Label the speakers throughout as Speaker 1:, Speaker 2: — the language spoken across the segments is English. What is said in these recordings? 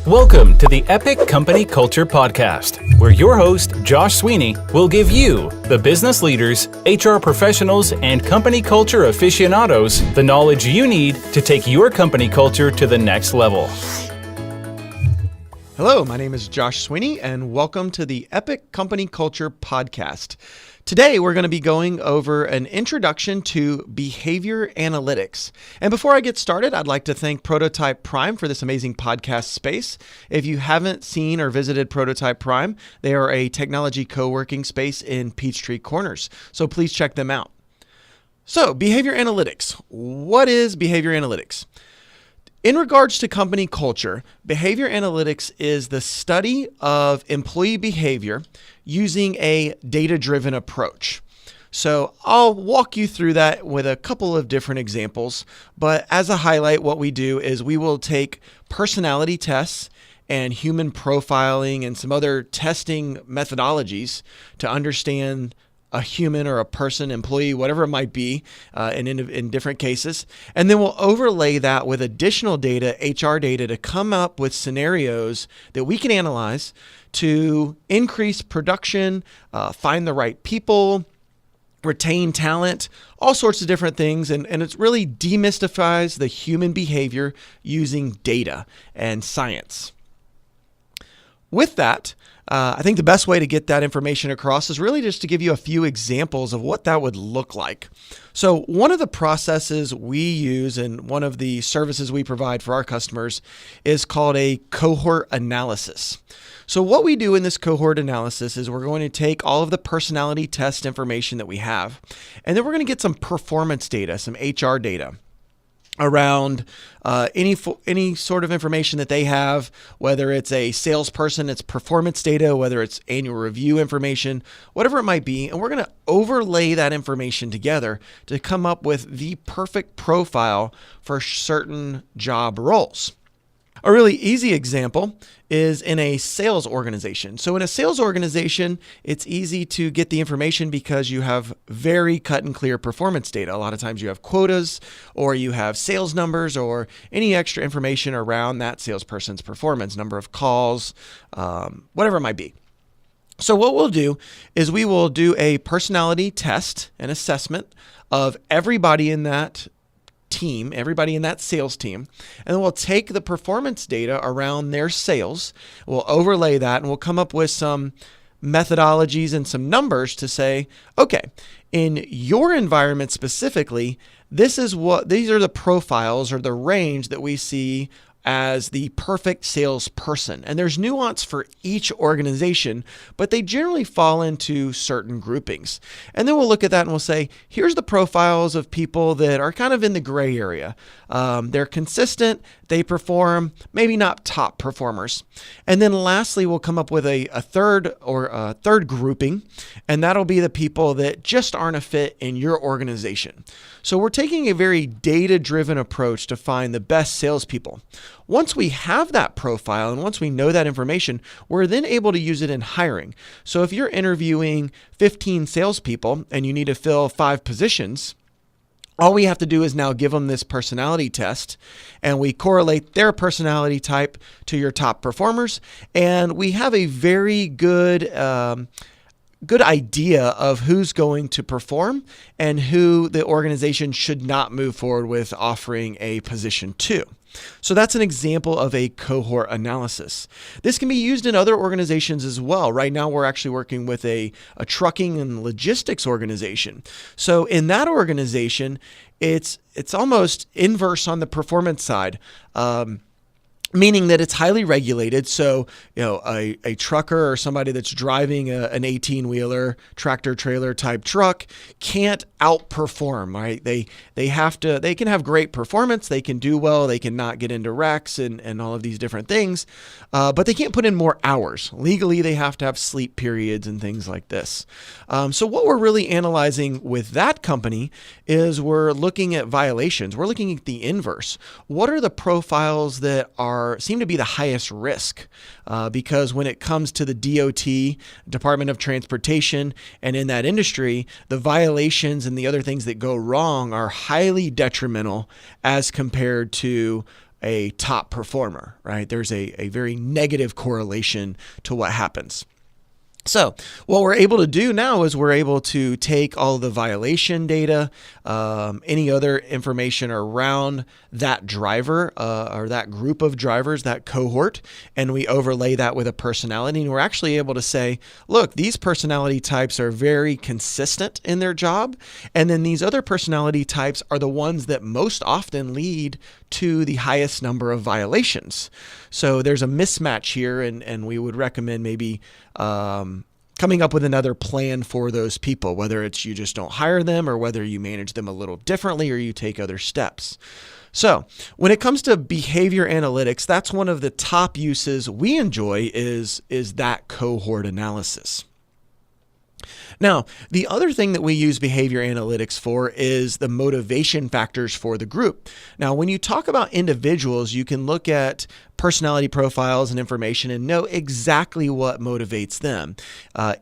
Speaker 1: Welcome to the Epic Company Culture Podcast, where your host, Josh Sweeney, will give you, the business leaders, HR professionals, and company culture aficionados, the knowledge you need to take your company culture to the next level.
Speaker 2: Hello, my name is Josh Sweeney, and welcome to the Epic Company Culture Podcast. Today, we're going to be going over an introduction to behavior analytics. And before I get started, I'd like to thank Prototype Prime for this amazing podcast space. If you haven't seen or visited Prototype Prime, they are a technology co-working space in Peachtree Corners. So please check them out. So, behavior analytics. What is behavior analytics? In regards to company culture, behavior analytics is the study of employee behavior using a data-driven approach. So I'll walk you through that with a couple of different examples, but as a highlight, what we do is we will take personality tests and human profiling and some other testing methodologies to understand a human or a person, employee, whatever it might be, in different cases. And then we'll overlay that with additional data, HR data, to come up with scenarios that we can analyze to increase production, find the right people, retain talent, all sorts of different things. And it really demystifies the human behavior using data and science. With that, I think the best way to get that information across is really just to give you a few examples of what that would look like. So one of the processes we use and one of the services we provide for our customers is called a cohort analysis. So what we do in this cohort analysis is we're going to take all of the personality test information that we have, and then we're going to get some performance data, some HR data around any sort of information that they have, whether it's a salesperson, it's performance data, whether it's annual review information, whatever it might be. And we're going to overlay that information together to come up with the perfect profile for certain job roles. A really easy example is in a sales organization. So in a sales organization, it's easy to get the information because you have very cut and clear performance data. A lot of times you have quotas or you have sales numbers or any extra information around that salesperson's performance, number of calls, whatever it might be. So what we'll do is we will do a personality test and assessment of everybody in that team, everybody in that sales team, and then we'll take the performance data around their sales, we'll overlay that, and we'll come up with some methodologies and some numbers to say, okay, in your environment specifically, these are the profiles or the range that we see as the perfect salesperson. And there's nuance for each organization, but they generally fall into certain groupings. And then we'll look at that and we'll say, here's the profiles of people that are kind of in the gray area. They're consistent, they perform, maybe not top performers. And then lastly, we'll come up with a third grouping, and that'll be the people that just aren't a fit in your organization. So we're taking a very data-driven approach to find the best salespeople. Once we have that profile and once we know that information, we're then able to use it in hiring. So if you're interviewing 15 salespeople and you need to fill 5 positions, all we have to do is now give them this personality test, and we correlate their personality type to your top performers, and we have a very good idea of who's going to perform and who the organization should not move forward with offering a position to. So that's an example of a cohort analysis. This can be used in other organizations as well. Right now, we're actually working with a trucking and logistics organization. So in that organization, it's almost inverse on the performance side. Meaning that it's highly regulated. So, a trucker or somebody that's driving an 18-wheeler tractor trailer type truck can't outperform, right? They can have great performance. They can do well. They can not get into wrecks and all of these different things, but they can't put in more hours. Legally, they have to have sleep periods and things like this. So what we're really analyzing with that company is we're looking at violations. We're looking at the inverse. What are the profiles that seem to be the highest risk? Because when it comes to the DOT, Department of Transportation, and in that industry, the violations and the other things that go wrong are highly detrimental as compared to a top performer, right? There's a very negative correlation to what happens. So what we're able to do now is we're able to take all the violation data, any other information around that driver or that group of drivers, that cohort, and we overlay that with a personality. And we're actually able to say, look, these personality types are very consistent in their job. And then these other personality types are the ones that most often lead to the highest number of violations. So there's a mismatch here, and we would recommend maybe coming up with another plan for those people, whether it's you just don't hire them or whether you manage them a little differently or you take other steps. So when it comes to behavior analytics, that's one of the top uses we enjoy is that cohort analysis. Now, the other thing that we use behavior analytics for is the motivation factors for the group. Now, when you talk about individuals, you can look at personality profiles and information and know exactly what motivates them.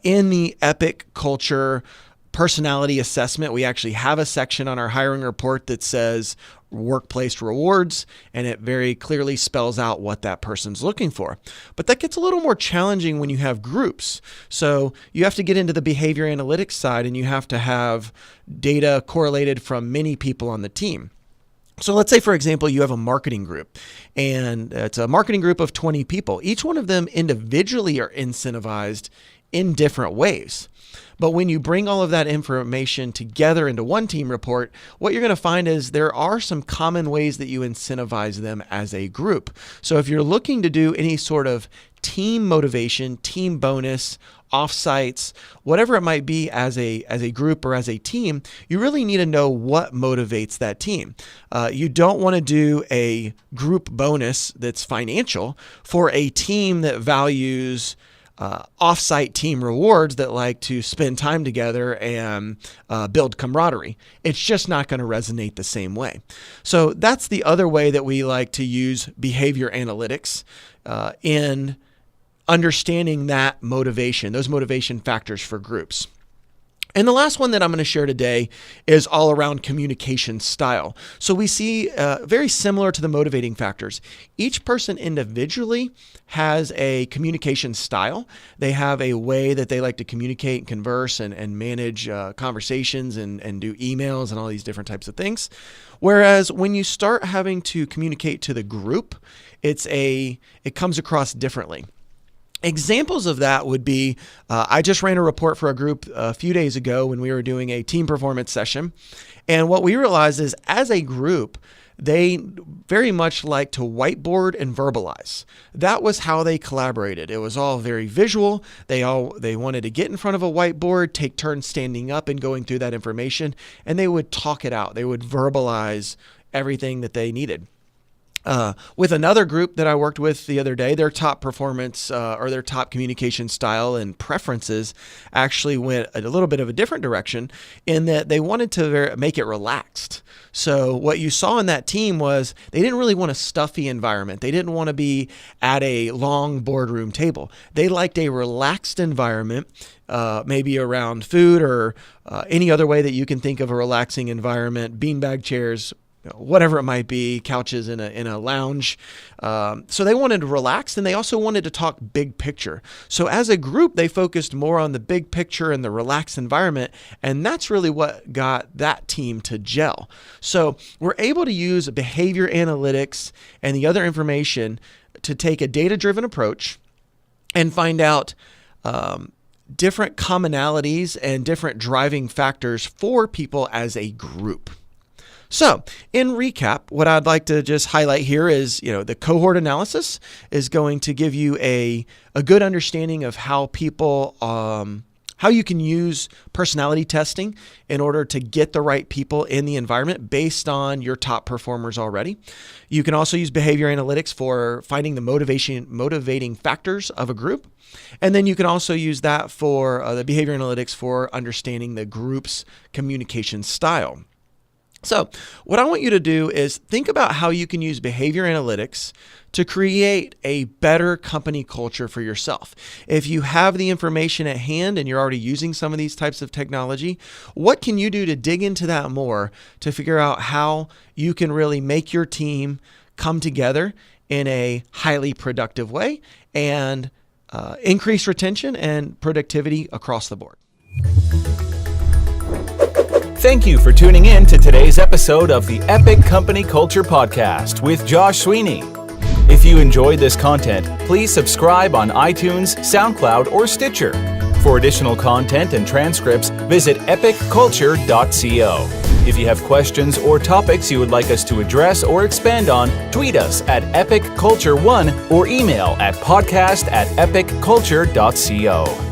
Speaker 2: In the Epic Culture personality assessment, we actually have a section on our hiring report that says workplace rewards, and it very clearly spells out what that person's looking for. But that gets a little more challenging when you have groups. So you have to get into the behavior analytics side, and you have to have data correlated from many people on the team. So let's say, for example, you have a marketing group, and it's a marketing group of 20 people. Each one of them individually are incentivized in different ways. But when you bring all of that information together into one team report, what you're going to find is there are some common ways that you incentivize them as a group. So if you're looking to do any sort of team motivation, team bonus, offsites, whatever it might be as a group or as a team, you really need to know what motivates that team. You don't want to do a group bonus that's financial for a team that values offsite team rewards that like to spend time together and build camaraderie. It's just not going to resonate the same way. So that's the other way that we like to use behavior analytics in understanding that motivation, those motivation factors for groups. And the last one that I'm going to share today is all around communication style. So we see very similar to the motivating factors. Each person individually has a communication style. They have a way that they like to communicate and converse and manage conversations and do emails and all these different types of things. Whereas when you start having to communicate to the group, it comes across differently. Examples of that would be, I just ran a report for a group a few days ago when we were doing a team performance session. And what we realized is as a group, they very much like to whiteboard and verbalize. That was how they collaborated. It was all very visual. They wanted to get in front of a whiteboard, take turns standing up and going through that information, and they would talk it out. They would verbalize everything that they needed. With another group that I worked with the other day, their top performance or their top communication style and preferences actually went a little bit of a different direction in that they wanted to make it relaxed. So what you saw in that team was they didn't really want a stuffy environment. They didn't want to be at a long boardroom table. They liked a relaxed environment, maybe around food or any other way that you can think of a relaxing environment, beanbag chairs, whatever it might be, couches in a lounge. So they wanted to relax, and they also wanted to talk big picture. So as a group, they focused more on the big picture and the relaxed environment, and that's really what got that team to gel. So we're able to use behavior analytics and the other information to take a data-driven approach and find out different commonalities and different driving factors for people as a group. So in recap, what I'd like to just highlight here is, the cohort analysis is going to give you a good understanding of how people, how you can use personality testing in order to get the right people in the environment based on your top performers already. You can also use behavior analytics for finding the motivating factors of a group. And then you can also use that for the behavior analytics for understanding the group's communication style. So what I want you to do is think about how you can use behavior analytics to create a better company culture for yourself. If you have the information at hand and you're already using some of these types of technology, what can you do to dig into that more to figure out how you can really make your team come together in a highly productive way and increase retention and productivity across the board.
Speaker 1: Thank you for tuning in to today's episode of the Epic Company Culture Podcast with Josh Sweeney. If you enjoyed this content, please subscribe on iTunes, SoundCloud, or Stitcher. For additional content and transcripts, visit epicculture.co. If you have questions or topics you would like us to address or expand on, tweet us at epicculture1 or email at podcast@epicculture.co.